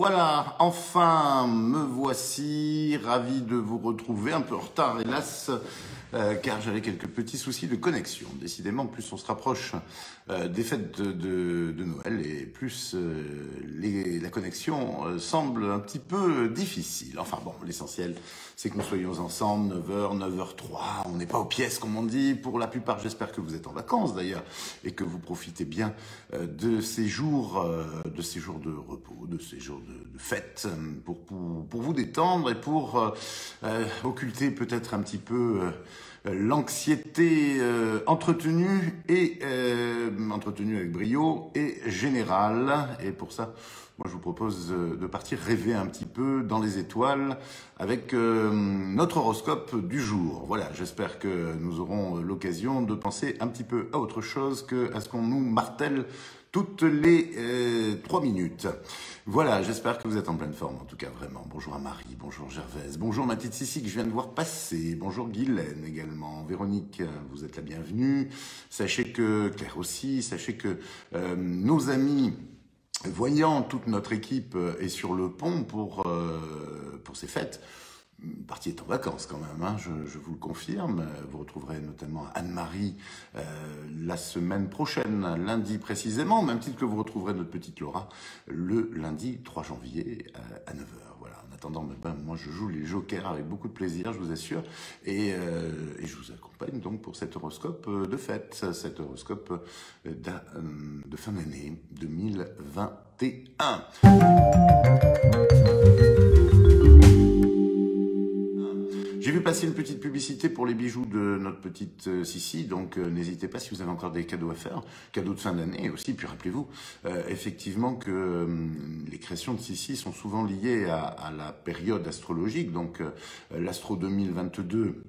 Voilà, enfin, me voici, ravi de vous retrouver, un peu en retard hélas, car j'avais quelques petits soucis de connexion. Décidément, plus on se rapproche des fêtes de Noël et plus la connexion semble un petit peu difficile. Enfin bon, l'essentiel, c'est que nous soyons ensemble, 9h, 9h03, on n'est pas aux pièces comme on dit. Pour la plupart, j'espère que vous êtes en vacances d'ailleurs et que vous profitez bien de ces jours de repos, de ces jours de fête pour vous détendre et pour occulter peut-être un petit peu l'anxiété entretenue avec brio et générale. Et pour ça, moi je vous propose de partir rêver un petit peu dans les étoiles avec notre horoscope du jour. Voilà, j'espère que nous aurons l'occasion de penser un petit peu à autre chose qu'à ce qu'on nous martèle toutes les 3 minutes. Voilà, j'espère que vous êtes en pleine forme, en tout cas, vraiment. Bonjour à Marie, bonjour Gervaise, bonjour ma petite Sissi que je viens de voir passer, bonjour Guylaine également, Véronique, vous êtes la bienvenue. Sachez que, Claire aussi, sachez que nos amis, voyant toute notre équipe est sur le pont pour ces fêtes, partie est en vacances quand même, hein, je vous le confirme. Vous retrouverez notamment Anne-Marie la semaine prochaine, lundi précisément, au même titre que vous retrouverez notre petite Laura le lundi 3 janvier à 9h. Voilà. En attendant, moi je joue les jokers avec beaucoup de plaisir, je vous assure, et je vous accompagne donc pour cet horoscope de fête, cet horoscope de fin d'année 2021. J'ai vu passer une petite publicité pour les bijoux de notre petite Sissi, donc n'hésitez pas si vous avez encore des cadeaux à faire, cadeaux de fin d'année aussi. Puis rappelez-vous effectivement que les créations de Sissi sont souvent liées à la période astrologique, donc l'astro 2022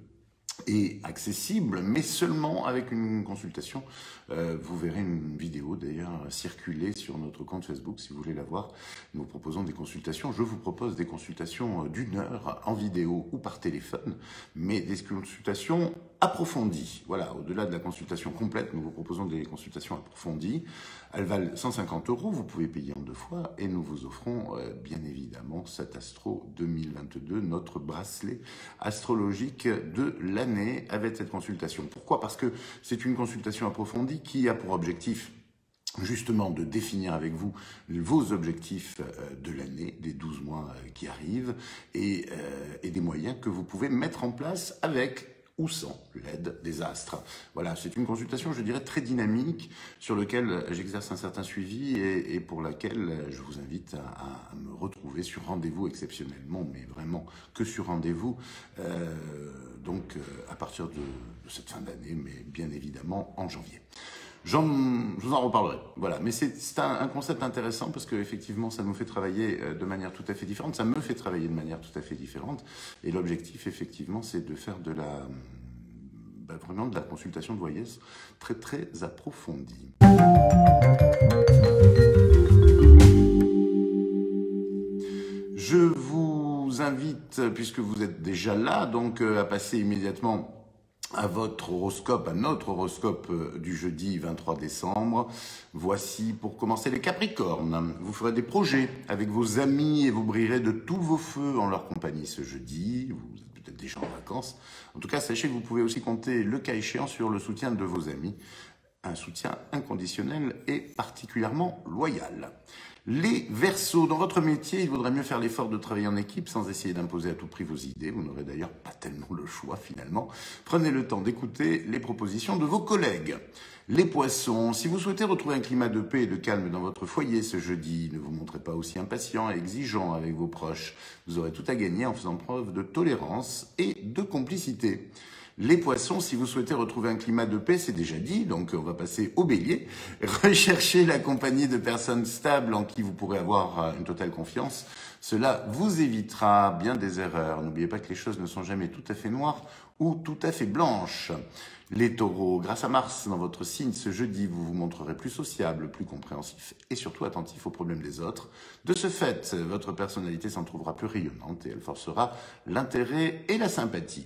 est accessible, mais seulement avec une consultation. Vous verrez une vidéo d'ailleurs circuler sur notre compte Facebook si vous voulez la voir. Nous proposons des consultations. Je vous propose des consultations d'1 heure en vidéo ou par téléphone, mais des consultations approfondies. Voilà, au-delà de la consultation complète, nous vous proposons des consultations approfondies. Elles valent 150 €. Vous pouvez payer en 2 fois et nous vous offrons bien évidemment cet Astro 2022, notre bracelet astrologique de l'année avec cette consultation. Pourquoi? Parce que c'est une consultation approfondie qui a pour objectif justement de définir avec vous vos objectifs de l'année, des 12 mois qui arrivent et des moyens que vous pouvez mettre en place avec ou sans l'aide des astres. Voilà, c'est une consultation, je dirais, très dynamique, sur laquelle j'exerce un certain suivi et pour laquelle je vous invite à me retrouver sur rendez-vous exceptionnellement, mais vraiment que sur rendez-vous, donc à partir de cette fin d'année, mais bien évidemment en janvier. Je vous en reparlerai, voilà. Mais c'est un concept intéressant parce que effectivement, ça nous fait travailler de manière tout à fait différente. Ça me fait travailler de manière tout à fait différente. Et l'objectif, effectivement, c'est de faire vraiment de la consultation de voyesse très, très approfondie. Je vous invite, puisque vous êtes déjà là, donc à passer immédiatement à votre horoscope, à notre horoscope du jeudi 23 décembre. Voici pour commencer les Capricornes. Vous ferez des projets avec vos amis et vous brillerez de tous vos feux en leur compagnie ce jeudi. Vous êtes peut-être déjà en vacances. En tout cas, sachez que vous pouvez aussi compter, le cas échéant, sur le soutien de vos amis. Un soutien inconditionnel et particulièrement loyal. Les Verseaux, dans votre métier, il vaudrait mieux faire l'effort de travailler en équipe sans essayer d'imposer à tout prix vos idées. Vous n'aurez d'ailleurs pas tellement le choix finalement. Prenez le temps d'écouter les propositions de vos collègues. Les Poissons, si vous souhaitez retrouver un climat de paix et de calme dans votre foyer ce jeudi, ne vous montrez pas aussi impatient et exigeant avec vos proches. Vous aurez tout à gagner en faisant preuve de tolérance et de complicité. Les Poissons, si vous souhaitez retrouver un climat de paix, c'est déjà dit, donc on va passer au Bélier. Recherchez la compagnie de personnes stables en qui vous pourrez avoir une totale confiance. Cela vous évitera bien des erreurs. N'oubliez pas que les choses ne sont jamais tout à fait noires ou tout à fait blanches. Les Taureaux, grâce à Mars dans votre signe ce jeudi, vous vous montrerez plus sociable, plus compréhensif et surtout attentif aux problèmes des autres. De ce fait, votre personnalité s'en trouvera plus rayonnante et elle forcera l'intérêt et la sympathie.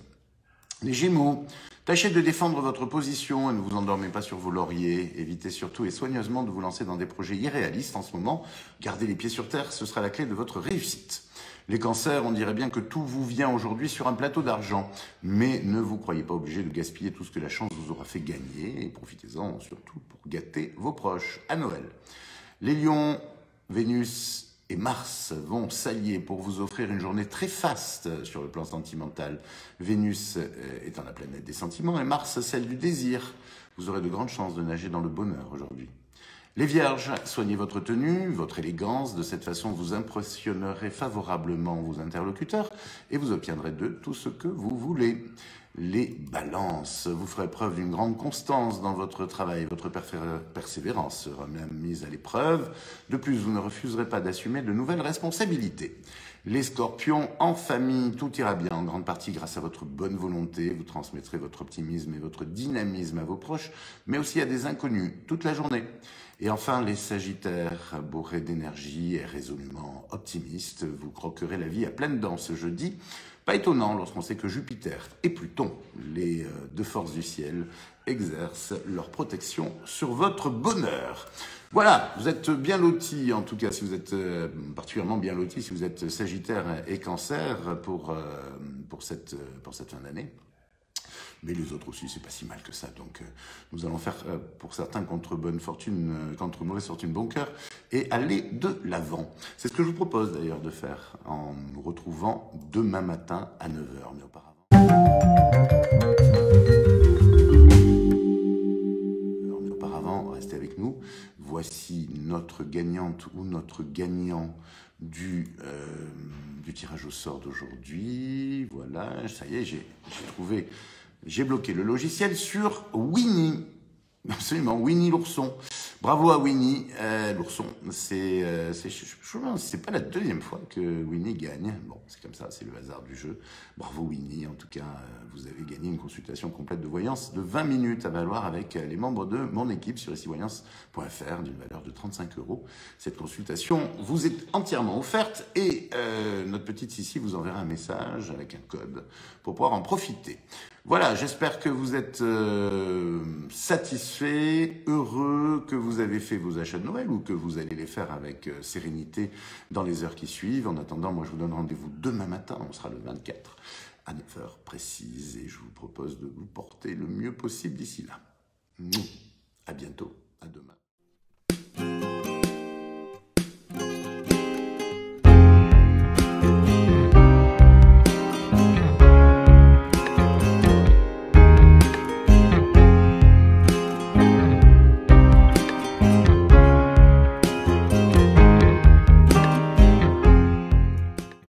Les Gémeaux, Tâchez de défendre votre position et ne vous endormez pas sur vos lauriers. Évitez surtout et soigneusement de vous lancer dans des projets irréalistes en ce moment. Gardez les pieds sur terre, ce sera la clé de votre réussite. Les cancers, on dirait bien que tout vous vient aujourd'hui sur un plateau d'argent. Mais ne vous croyez pas obligé de gaspiller tout ce que la chance vous aura fait gagner. Et profitez-en surtout pour gâter vos proches à Noël. Les lions, Vénus et Mars vont s'allier pour vous offrir une journée très faste sur le plan sentimental. Vénus étant la planète des sentiments et Mars celle du désir. Vous aurez de grandes chances de nager dans le bonheur aujourd'hui. Les vierges, soignez votre tenue, votre élégance. De cette façon, vous impressionnerez favorablement vos interlocuteurs et vous obtiendrez d'eux tout ce que vous voulez. Les balances, vous ferez preuve d'une grande constance dans votre travail. Votre persévérance sera même mise à l'épreuve. De plus, vous ne refuserez pas d'assumer de nouvelles responsabilités. Les scorpions, en famille, tout ira bien, en grande partie grâce à votre bonne volonté. Vous transmettrez votre optimisme et votre dynamisme à vos proches, mais aussi à des inconnus, toute la journée. Et enfin, les sagittaires, bourrés d'énergie et résolument optimistes, vous croquerez la vie à pleines dents ce jeudi. Pas étonnant lorsqu'on sait que Jupiter et Pluton, les deux forces du ciel, exercent leur protection sur votre bonheur. Voilà, vous êtes bien lotis, en tout cas, si vous êtes particulièrement bien lotis, si vous êtes Sagittaire et Cancer pour cette fin d'année. Mais les autres aussi, c'est pas si mal que ça. Donc, nous allons faire, pour certains, contre mauvaise fortune, bon cœur, et aller de l'avant. C'est ce que je vous propose d'ailleurs de faire en nous retrouvant demain matin à 9 h. Mais auparavant, restez avec nous. Voici notre gagnante ou notre gagnant du tirage au sort d'aujourd'hui. Voilà, ça y est, j'ai bloqué le logiciel sur Winnie. Absolument, Winnie l'ourson. Bravo à Winnie l'ourson. C'est pas la deuxième fois que Winnie gagne. Bon, c'est comme ça, c'est le hasard du jeu. Bravo Winnie, en tout cas, vous avez gagné une consultation complète de voyance de 20 minutes à valoir avec les membres de mon équipe sur icivoyance.fr d'une valeur de 35 €. Cette consultation vous est entièrement offerte et notre petite Sissi vous enverra un message avec un code pour pouvoir en profiter. Voilà, j'espère que vous êtes satisfait, heureux, que vous avez fait vos achats de Noël ou que vous allez les faire avec sérénité dans les heures qui suivent. En attendant, moi je vous donne rendez-vous demain matin, on sera le 24 à 9 h précises et je vous propose de vous porter le mieux possible d'ici là. À bientôt, à demain.